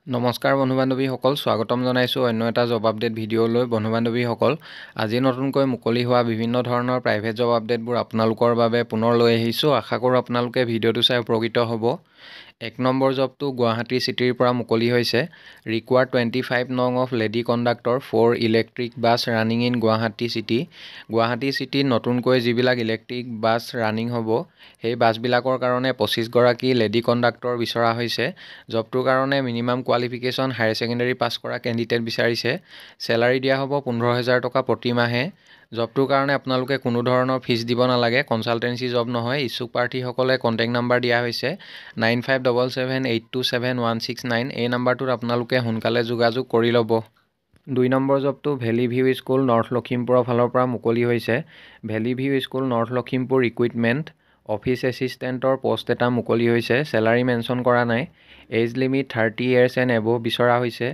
নমস্কাৰ বন্ধু-বান্ধৱীসকল, স্বাগতম জনাইছোঁ অন্য এটা জব আপডেট ভিডিঅ'লৈ। বন্ধু-বান্ধৱীসকল, আজি নতুনকৈ মুকলি হোৱা বিভিন্ন ধৰণৰ প্ৰাইভেট জব আপডেটবোৰ আপোনালোকৰ বাবে পুনৰ লৈ আহিছোঁ। আশা কৰোঁ আপোনালোকে ভিডিঅ'টো চাই উপকৃত হ'ব। 1 নম্বৰ জবটো গুৱাহাটী চিটিৰ পৰা মুকলি হৈছে। ৰিকুৱাৰ্ড 25 নং of lady conductor for electric bus running in Guwahati city. গুৱাহাটী চিটিত নতুনকৈ যিবিলাক ইলেক্ট্ৰিক বাছ ৰানিং হ'ব, সেই বাছবিলাকৰ কাৰণে 25 গৰাকী লেডি কণ্ডাক্টৰ বিচৰা হৈছে। জবটোৰ কাৰণে minimum qualification higher secondary pass কৰা কেণ্ডিডেট বিচাৰিছে। চেলাৰী দিয়া হ'ব 15,000 টকা প্ৰতি মাহে। জবটোৰ কাৰণে আপোনালোকে কোনো ধৰণৰ ফিজ দিব নালাগে, কনচালটেঞ্চি জব নহয়। ইচ্ছুক প্ৰাৰ্থীসকলে কণ্টেক্ট নাম্বাৰ দিয়া হৈছে 9577827169। এই নাম্বাৰটোত আপোনালোকে সোনকালে যোগাযোগ কৰি ল'ব। 2 নম্বৰ জবটো ভেলী ভিউ স্কুল নৰ্থ লখিমপুৰৰ ফালৰ পৰা মুকলি হৈছে। Valley View School North Lakhimpur recruitment office এছিষ্টেণ্টৰ পষ্ট এটা মুকলি হৈছে। চেলাৰী মেনশ্যন কৰা নাই। Age limit 30 years and above বিচৰা হৈছে।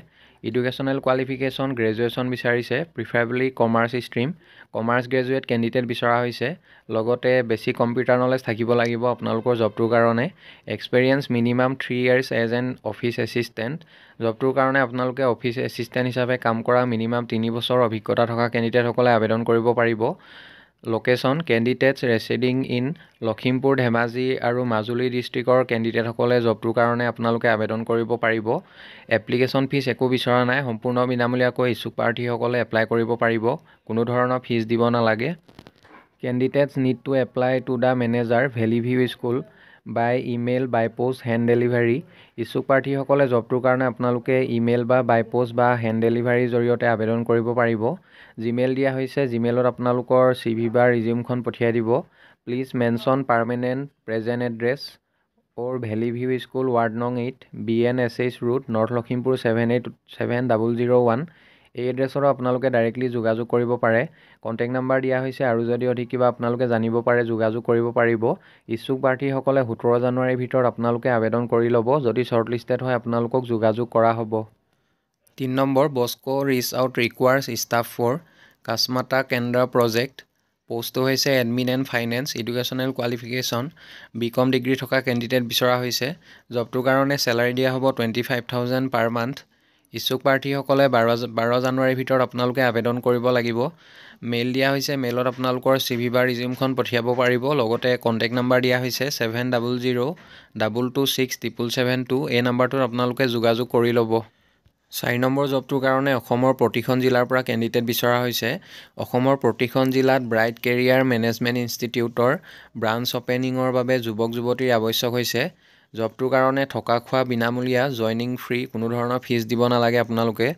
এডুকেশ্যনেল কোৱালিফিকেশ্যন গ্ৰেজুৱেশ্যন বিচাৰিছে, preferably commerce stream. Commerce graduate candidate বিচৰা হৈছে। লগতে বেছিক কম্পিউটাৰ নলেজ থাকিব লাগিব আপোনালোকৰ জবটোৰ কাৰণে। Experience minimum 3 years as an office assistant. জবটোৰ কাৰণে আপোনালোকে অফিচ এছিষ্টেণ্ট হিচাপে কাম কৰা মিনিমাম 3 বছৰ অভিজ্ঞতা থকা কেণ্ডিডেটসকলে আবেদন কৰিব পাৰিব। Location candidates residing in Lakhimpur, Dhemaji আৰু মাজুলী ডিষ্ট্ৰিক্টৰ কেণ্ডিডেটসকলে জবটোৰ কাৰণে আপোনালোকে আবেদন কৰিব পাৰিব। এপ্লিকেশ্যন ফিজ একো বিচৰা নাই, সম্পূৰ্ণ বিনামূলীয়াকৈ ইচ্ছুক প্ৰাৰ্থীসকলে এপ্লাই কৰিব পাৰিব। কোনো ধৰণৰ ফিজ দিব নালাগে। Candidates need to apply to the manager Valley View School by email, by post, hand delivery. ইচ্ছুক প্ৰাৰ্থীসকলে জবটোৰ কাৰণে আপোনালোকে ইমেইল বা বাই পোষ্ট বা হেণ্ড ডেলিভাৰীৰ জৰিয়তে আবেদন কৰিব পাৰিব। জিমেইল দিয়া হৈছে, জিমেইলত আপোনালোকৰ CV বা ৰিজিউমখন পঠিয়াই দিব। Please mention permanent present address or Valley View School ward নং 8 BNSH ৰোড নৰ্থ লখিমপুৰ 78001। এই এড্ৰেছতো আপোনালোকে ডাইৰেক্টলি যোগাযোগ কৰিব পাৰে। কণ্টেক্ট নাম্বাৰ দিয়া হৈছে, আৰু যদি অধিক কিবা আপোনালোকে জানিব পাৰে যোগাযোগ কৰিব পাৰিব। ইচ্ছুক প্ৰাৰ্থীসকলে 17 জানুৱাৰীৰ ভিতৰত আপোনালোকে আবেদন কৰি ল'ব। যদি শ্বৰ্টলিষ্টেড হয় আপোনালোকক যোগাযোগ কৰা হ'ব। 3 নম্বৰ Bosco reach out requires staff for কাছমাটা কেন্দ্ৰা প্ৰজেক্ট। পোষ্টটো হৈছে admin and finance. Educational qualification BCom degree থকা কেণ্ডিডেট বিচৰা হৈছে। জবটোৰ কাৰণে চেলাৰী দিয়া হ'ব 25,000 পাৰ মান্থ। ইচ্ছুক প্ৰাৰ্থীসকলে 12 জানুৱাৰীৰ ভিতৰত আপোনালোকে আবেদন কৰিব লাগিব। মেইল দিয়া হৈছে, মেইলত আপোনালোকৰ CV বা ৰিজিউমখন পঠিয়াব পাৰিব। লগতে কণ্টেক্ট নাম্বাৰ দিয়া হৈছে 7002267772। এই নাম্বাৰটোত আপোনালোকে যোগাযোগ কৰি ল'ব। 4 নম্বৰ জবটোৰ কাৰণে অসমৰ প্ৰতিখন জিলাৰ পৰা কেণ্ডিডেট বিচৰা হৈছে। অসমৰ প্ৰতিখন জিলাত ব্ৰাইট কেৰিয়াৰ মেনেজমেণ্ট ইনষ্টিটিউটৰ ব্ৰাঞ্চ অপেনিঙৰ বাবে যুৱক যুৱতীৰ আৱশ্যক হৈছে। জবটোৰ কাৰণে থকা খোৱা বিনামূলীয়া, জইনিং ফ্ৰী, কোনো ধৰণৰ ফিজ দিব নালাগে আপোনালোকে।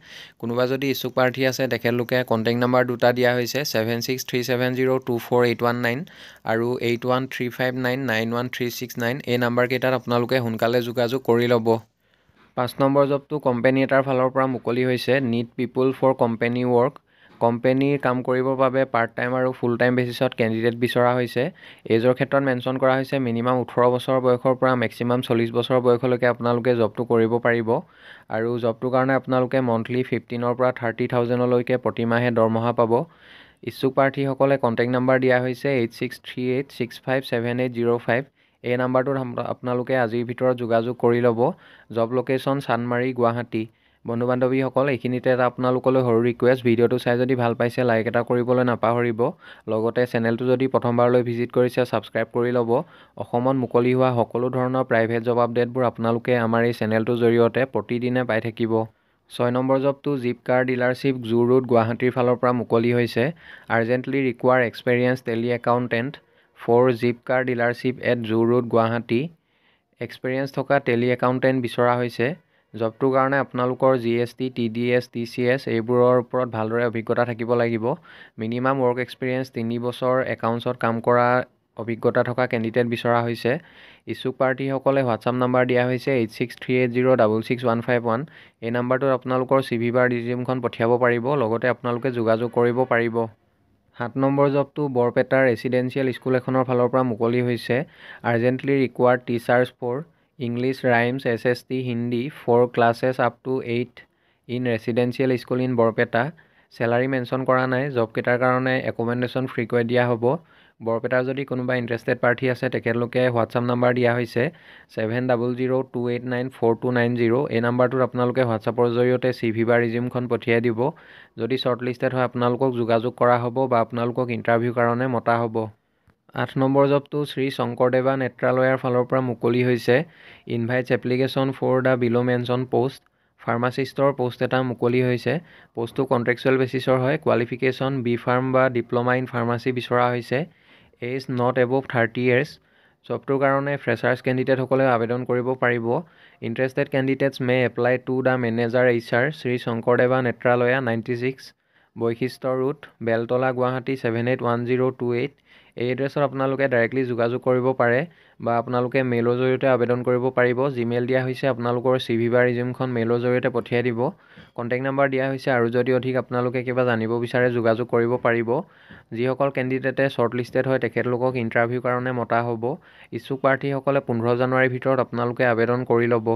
কোনোবা যদি ইচ্ছুক প্ৰাৰ্থী আছে তেখেতলোকে কণ্টেক্ট নাম্বাৰ দুটা দিয়া হৈছে 7637024819 আৰু 8135991369। এই নাম্বাৰকেইটাত আপোনালোকে সোনকালে যোগাযোগ কৰি ল'ব। 5 নম্বৰ জবটো কোম্পানী এটাৰ ফালৰ পৰা মুকলি হৈছে। Need people for company work. কোম্পানীৰ কাম কৰিবৰ বাবে পাৰ্ট টাইম আৰু ফুল টাইম বেচিছত কেণ্ডিডেট বিচৰা হৈছে। এজৰ ক্ষেত্ৰত মেনশ্যন কৰা হৈছে মিনিমাম 18 বছৰ বয়সৰ পৰা মেক্সিমাম 40 বছৰ বয়সলৈকে আপোনালোকে জবটো কৰিব পাৰিব। আৰু জবটোৰ কাৰণে আপোনালোকে মন্থলি 15,000 পৰা 30,000লৈকে প্ৰতিমাহে দৰমহা পাব। ইচ্ছুক প্ৰাৰ্থীসকলে কণ্টেক্ট নাম্বাৰ দিয়া হৈছে 8638657805। এই নাম্বাৰটোত আপোনালোকে আজিৰ ভিতৰত যোগাযোগ কৰি ল'ব। Job location Chandmari, Guwahati. বন্ধু বান্ধৱীসকল, এইখিনিতে এটা আপোনালোকলৈ সৰু ৰিকুৱেষ্ট, ভিডিঅ'টো চাই যদি ভাল পাইছে লাইক এটা কৰিবলৈ নাপাহৰিব। লগতে চেনেলটো যদি প্ৰথমবাৰলৈ ভিজিট কৰিছে ছাবস্ক্ৰাইব কৰি ল'ব। অসমত মুকলি হোৱা সকলো ধৰণৰ প্ৰাইভেট জব আপডেটবোৰ আপোনালোকে আমাৰ এই চেনেলটোৰ জৰিয়তে প্ৰতিদিনে পাই থাকিব। 6 নম্বৰ জবটো Jeep car dealership Zoo Road, গুৱাহাটীৰ ফালৰ পৰা মুকলি হৈছে। Urgently require experience tally accountant for Jeep car dealership at Zoo Road, Guwahati. Experience থকা টেলি একাউণ্টেণ্ট বিচৰা হৈছে। জবটোৰ কাৰণে আপোনালোকৰ GST, TDS, TCS এইবোৰৰ ওপৰত ভালদৰে অভিজ্ঞতা থাকিব লাগিব। মিনিমাম ৱৰ্ক এক্সপেৰিয়েঞ্চ 3 বছৰ একাউণ্টছত কাম কৰা অভিজ্ঞতা থকা কেণ্ডিডেট বিচৰা হৈছে। ইচ্ছুক প্ৰাৰ্থীসকলে হোৱাটছআপ নাম্বাৰ দিয়া হৈছে 8638066151। এই নাম্বাৰটোত আপোনালোকৰ CV বা ৰিজিউমখন পঠিয়াব পাৰিব। লগতে আপোনালোকে যোগাযোগ কৰিব পাৰিব। 7 নম্বৰ জবটো বৰপেটাৰ ৰেচিডেঞ্চিয়েল স্কুল এখনৰ ফালৰ পৰা মুকলি হৈছে। Urgently required teachers for English, rhymes, SST, Hindi for classes up to 8 in residential school in Barpeta. Salary mention কৰা নাই। জবকেইটাৰ কাৰণে একমেণ্ডেশ্যন ফ্ৰীকৈ দিয়া হ'ব। বৰপেটাৰ যদি কোনোবা ইণ্টাৰেষ্টেড প্ৰাৰ্থী আছে তেখেতলোকে হোৱাটছআপ নাম্বাৰ দিয়া হৈছে 7002894290। এই নাম্বাৰটোত আপোনালোকে হোৱাটছআপৰ জৰিয়তে CV বা ৰিজিউমখন পঠিয়াই দিব। যদি শ্বৰ্টলিষ্টেড হয় আপোনালোকক যোগাযোগ কৰা হ'ব বা আপোনালোকক ইণ্টাৰভিউৰ কাৰণে মতা হ'ব। 8 নম্বৰ জবটো শ্ৰী শংকৰদেৱা নেত্ৰালয়ৰ ফালৰ পৰা মুকলি হৈছে। Invites application for the below' mention post. ফাৰ্মাচিষ্টৰ পোষ্ট এটা মুকলি হৈছে। পোষ্টটো কণ্ট্ৰেকচুৱেল বেচিছৰ হয়। কোৱালিফিকেশ্যন B.Pharm বা ডিপ্ল'মা ইন ফাৰ্মাচী বিচৰা হৈছে। Age not above 30 years। জবটোৰ কাৰণে ফ্ৰেছাৰ্ছ কেণ্ডিডেটসকলে আবেদন কৰিব পাৰিব। Interested candidates may apply to the manager HR Shri Sankardeva Netralaya 96 বৈশিষ্ট্য ৰোড বেলতলা গুৱাহাটী 781028। এই এড্ৰেছত আপোনালোকে ডাইৰেক্টলি যোগাযোগ কৰিব পাৰে বা আপোনালোকে মেইলৰ জৰিয়তে আবেদন কৰিব পাৰিব। জিমেইল দিয়া হৈছে, আপোনালোকৰ CV বা ৰিজিউমখন মেইলৰ জৰিয়তে পঠিয়াই দিব। কণ্টেক্ট নাম্বাৰ দিয়া হৈছে, আৰু যদি অধিক আপোনালোকে কিবা জানিব বিচাৰে যোগাযোগ কৰিব পাৰিব। যিসকল কেণ্ডিডেটে শ্বৰ্টলিষ্টেড হয় তেখেতলোকক ইণ্টাৰভিউৰ কাৰণে মতা হ'ব। ইচ্ছুক প্ৰাৰ্থীসকলে 15 জানুৱাৰীৰ ভিতৰত আপোনালোকে আবেদন কৰি ল'ব।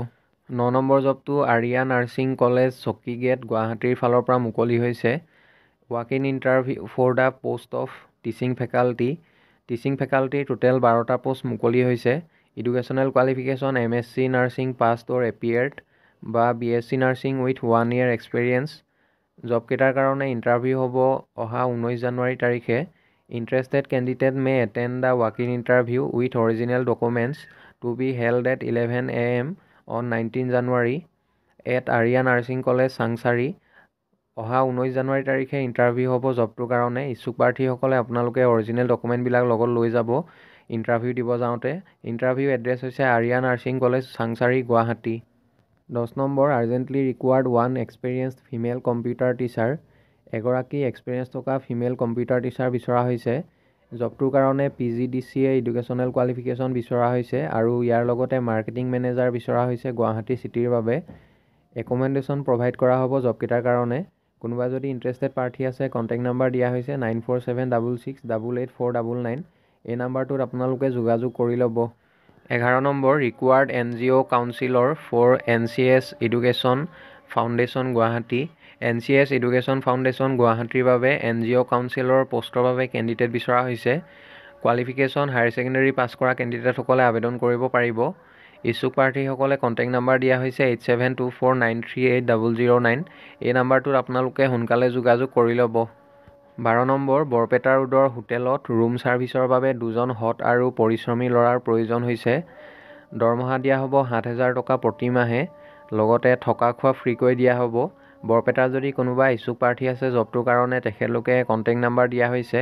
9 নম্বৰ জবটো আৰিয়া নাৰ্ছিং কলেজ চকীগেট গুৱাহাটীৰ ফালৰ পৰা মুকলি হৈছে। Walk in interview for the post of teaching faculty. Teaching ফেকাল্টিৰ টোটেল 12টা পোষ্ট মুকলি হৈছে। Educational qualification MSc nursing passed or appeared বা BSc nursing with 1 year experience. জবকেইটাৰ কাৰণে ইণ্টাৰভিউ হ'ব অহা 19 জানুৱাৰী তাৰিখে। Interested candidate may attend the walk in interview with original documents to be held at 11 AM on 19 জানুৱাৰী at Arya nursing college Changsari. অহা 19 জানুৱাৰী তাৰিখে ইণ্টাৰভিউ হ'ব জবটোৰ কাৰণে। ইচ্ছুক প্ৰাৰ্থীসকলে আপোনালোকে অৰিজিনেল ডকুমেণ্টবিলাক লগত লৈ যাব ইণ্টাৰভিউ দিব যাওঁতে। ইণ্টাৰভিউ এড্ৰেছ হৈছে আৰিয়া নাৰ্ছিং কলেজ চাংচাৰী গুৱাহাটী। 10 নম্বৰ urgently required 1 experienced female computer teacher. এগৰাকী এক্সপেৰিয়েঞ্চ থকা ফিমেল কম্পিউটাৰ টিচাৰ বিচৰা হৈছে। জবটোৰ কাৰণে PGDCA এডুকেশ্যনেল কোৱালিফিকেশ্যন বিচৰা হৈছে আৰু ইয়াৰ লগতে মাৰ্কেটিং মেনেজাৰ বিচৰা হৈছে গুৱাহাটী চিটিৰ বাবে। একমেণ্ডেশ্যন প্ৰভাইড কৰা হ'ব জবকেইটাৰ কাৰণে। কোনোবা যদি ইণ্টাৰেষ্টেড প্ৰাৰ্থী আছে কণ্টেক্ট নাম্বাৰ দিয়া হৈছে 9476688499। এই নাম্বাৰটোত আপোনালোকে যোগাযোগ কৰি ল'ব। 11 নম্বৰ required NGO counsellor for NCS education foundation Guwahati. NCS education foundation গুৱাহাটীৰ বাবে NGO কাউন্সিলৰ পোষ্টৰ বাবে কেণ্ডিডেট বিচৰা হৈছে। কোৱালিফিকেশ্যন হায়াৰ ছেকেণ্ডেৰী পাছ কৰা কেণ্ডিডেটসকলে আবেদন কৰিব পাৰিব। ইচ্ছুক প্ৰাৰ্থীসকলে কণ্টেক্ট নাম্বাৰ দিয়া হৈছে 8724938009। এই নাম্বাৰটোত আপোনালোকে সোনকালে যোগাযোগ কৰি ল'ব। 12 নম্বৰ বৰপেটা ৰোডৰ হোটেলত ৰুম ছাৰ্ভিচৰ বাবে 2জন হট আৰু পৰিশ্ৰমী ল'ৰাৰ প্ৰয়োজন হৈছে। দৰমহা দিয়া হ'ব 7,000 টকা প্ৰতি মাহে, লগতে থকা খোৱা ফ্ৰীকৈ দিয়া হ'ব। বৰপেটাৰ যদি কোনোবা ইচ্ছুক প্ৰাৰ্থী আছে জবটোৰ কাৰণে তেখেতলোকে কণ্টেক্ট নাম্বাৰ দিয়া হৈছে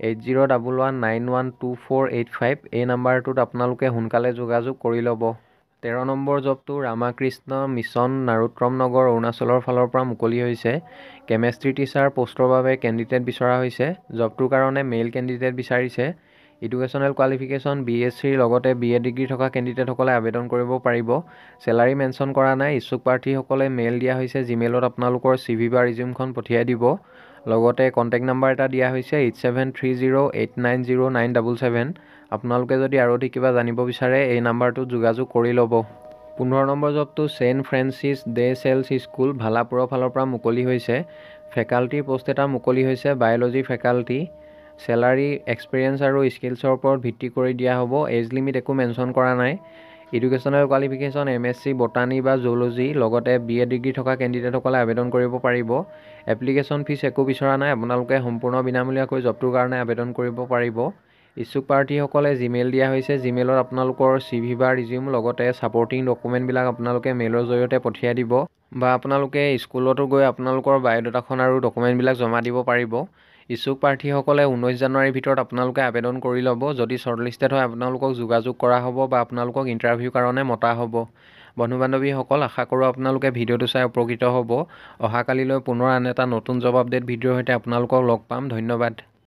8011912485। এই নাম্বাৰটোত আপোনালোকে সোনকালে যোগাযোগ কৰি ল'ব। 13 নম্বৰ জবটো ৰামাকৃষ্ণ মিছন নাৰোত্তম নগৰ অৰুণাচলৰ ফালৰ পৰা মুকলি হৈছে। কেমেষ্ট্ৰি টিচাৰ পোষ্টৰ বাবে কেণ্ডিডেট বিচৰা হৈছে। জবটোৰ কাৰণে মেইল কেণ্ডিডেট বিচাৰিছে। এডুকেশ্যনেল কোৱালিফিকেশ্যন BScৰ লগতে BA ডিগ্ৰী থকা কেণ্ডিডেটসকলে আবেদন কৰিব পাৰিব। চেলাৰী মেনশ্যন কৰা নাই। ইচ্ছুক প্ৰাৰ্থীসকলে মেইল দিয়া হৈছে, জিমেইলত আপোনালোকৰ CV বা ৰিজিউমখন পঠিয়াই দিব। লগতে কণ্টেক্ট নাম্বাৰ এটা দিয়া হৈছে 8730890977। আপোনালোকে যদি আৰু অধিক কিবা জানিব বিচাৰে এই নাম্বাৰটোত যোগাযোগ কৰি ল'ব। 15 নম্বৰ জবটো Saint Francis de Sales school ভালাপুৰৰ ফালৰ পৰা মুকলি হৈছে। ফেকাল্টিৰ পোষ্ট এটা মুকলি হৈছে বায়'লজি ফেকাল্টি। চেলাৰী এক্সপিৰিয়েঞ্চ আৰু স্কিলছৰ ওপৰত ভিত্তি কৰি দিয়া হ'ব। এজ লিমিট একো মেনশ্যন কৰা নাই। এডুকেশ্যনেল কোৱালিফিকেশ্যন MSc বটানী বা জুলজি লগতে BA ডিগ্ৰী থকা কেণ্ডিডেটসকলে আবেদন কৰিব পাৰিব। এপ্লিকেশ্যন ফিজ একো বিচৰা নাই। আপোনালোকে সম্পূৰ্ণ বিনামূলীয়াকৈ জবটোৰ কাৰণে আবেদন কৰিব পাৰিব। ইচ্ছুক প্ৰাৰ্থীসকলে জিমেইল দিয়া হৈছে, জিমেইলত আপোনালোকৰ CV বা ৰিজিউম লগতে ছাপৰ্টিং ডকুমেণ্টবিলাক আপোনালোকে মেইলৰ জৰিয়তে পঠিয়াই দিব বা আপোনালোকে স্কুলতো গৈ আপোনালোকৰ বায়'ডাটাখন আৰু ডকুমেণ্টবিলাক জমা দিব পাৰিব। ইচ্ছুক প্ৰাৰ্থীসকলে 19 জানুৱাৰীৰ ভিতৰত আপোনালোকে আবেদন কৰি ল'ব। যদি শ্বৰ্টলিষ্টেড হয় আপোনালোকক যোগাযোগ কৰা হ'ব বা আপোনালোকক ইণ্টাৰভিউৰ কাৰণে মতা হ'ব। বন্ধু বান্ধৱীসকল, আশা কৰোঁ আপোনালোকে ভিডিঅ'টো চাই উপকৃত হ'ব। অহাকালিলৈ পুনৰ আন এটা নতুন জব আপডেট ভিডিঅ'ৰ সৈতে আপোনালোকক লগ পাম। ধন্যবাদ।